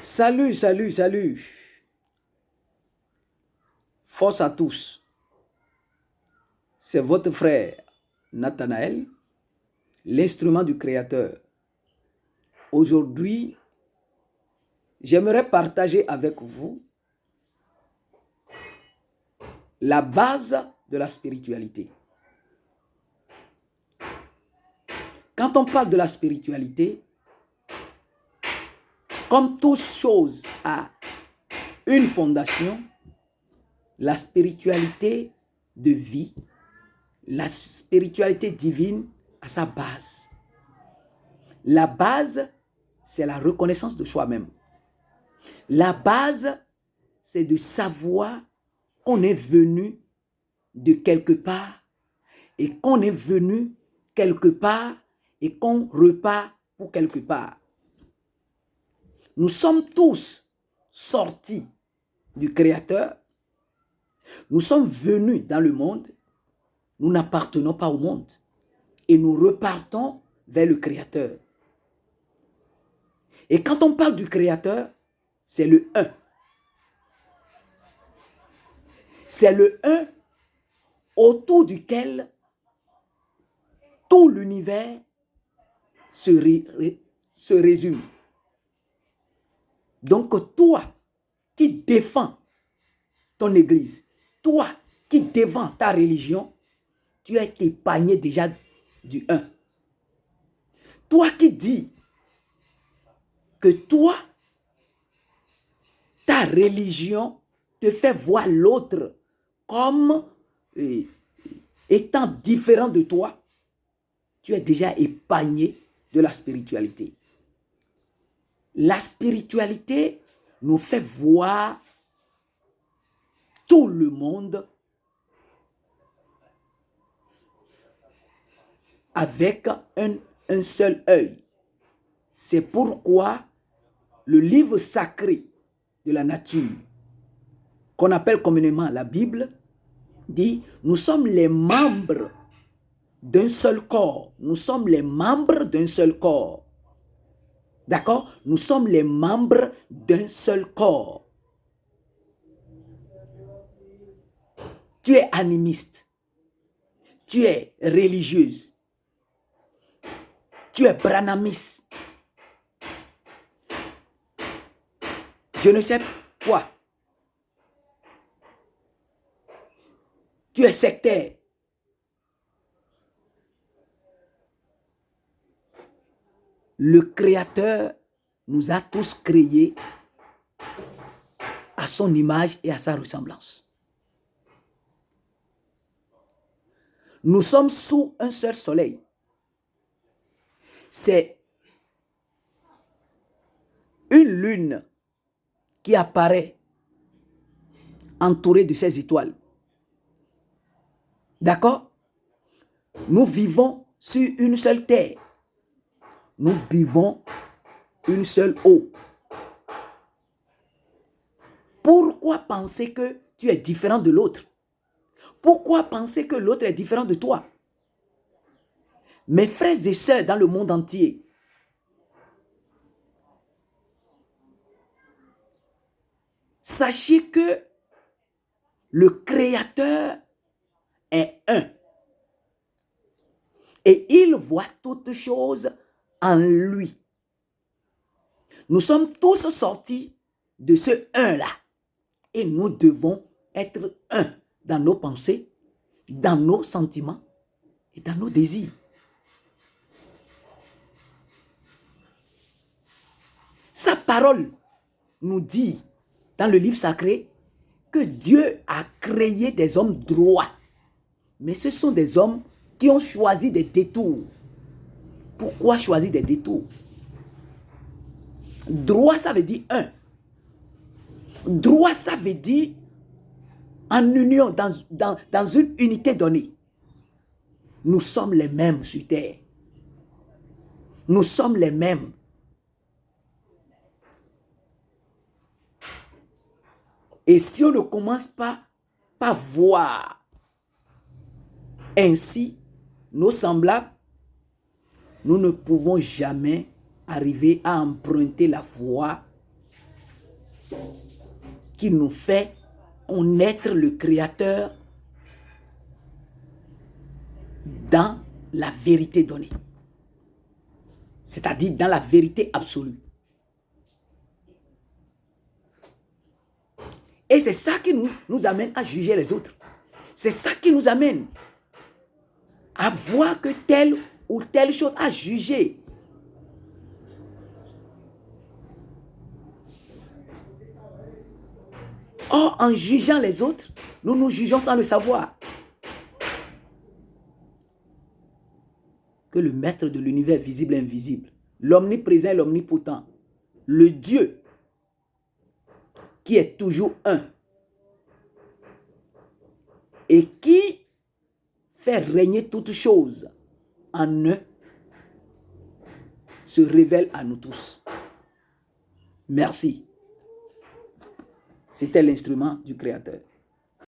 Salut, salut, salut. Force à tous. C'est votre frère Nathanaël, l'instrument du Créateur. Aujourd'hui, j'aimerais partager avec vous la base de la spiritualité. Quand on parle de la spiritualité, comme toute chose a une fondation, la spiritualité de vie, la spiritualité divine a sa base. La base, c'est la reconnaissance de soi-même. La base, c'est de savoir qu'on est venu de quelque part et qu'on est venu quelque part et qu'on repart pour quelque part. Nous sommes tous sortis du Créateur. Nous sommes venus dans le monde. Nous n'appartenons pas au monde. Et nous repartons vers le Créateur. Et quand on parle du Créateur, c'est le un. C'est le un autour duquel tout l'univers se résume. Donc toi qui défends ton église, toi qui défends ta religion, tu es épargné déjà du un. Toi qui dis que toi, ta religion te fait voir l'autre comme étant différent de toi, tu es déjà épargné de la spiritualité. La spiritualité nous fait voir tout le monde avec un seul œil. C'est pourquoi le livre sacré de la nature, qu'on appelle communément la Bible, dit « Nous sommes les membres d'un seul corps. Nous sommes les membres d'un seul corps. » D'accord? Nous sommes les membres d'un seul corps. Tu es animiste. Tu es religieuse. Tu es branhamiste. Je ne sais quoi. Tu es sectaire. Le Créateur nous a tous créés à son image et à sa ressemblance. Nous sommes sous un seul soleil. C'est une lune qui apparaît entourée de ces étoiles. D'accord? Nous vivons sur une seule terre. Nous buvons une seule eau. Pourquoi penser que tu es différent de l'autre? Pourquoi penser que l'autre est différent de toi? Mes frères et sœurs dans le monde entier, sachez que le Créateur est un. Et il voit toutes choses en lui. Nous sommes tous sortis de ce un-là. Et nous devons être un dans nos pensées, dans nos sentiments et dans nos désirs. Sa parole nous dit dans le livre sacré que Dieu a créé des hommes droits. Mais ce sont des hommes qui ont choisi des détours. Pourquoi choisir des détours? Droit, ça veut dire un. Droit, ça veut dire en union, dans une unité donnée. Nous sommes les mêmes sur terre. Nous sommes les mêmes. Et si on ne commence pas par voir ainsi nos semblables, nous ne pouvons jamais arriver à emprunter la voie qui nous fait connaître le Créateur dans la vérité donnée. C'est-à-dire dans la vérité absolue. Et c'est ça qui nous amène à juger les autres. C'est ça qui nous amène à voir que telle ou telle chose à juger. Or, en jugeant les autres, nous nous jugeons sans le savoir. Que le maître de l'univers visible et invisible, l'omniprésent et l'omnipotent, le Dieu qui est toujours un et qui fait régner toutes choses en un, se révèle à nous tous. Merci. C'était l'instrument du Créateur.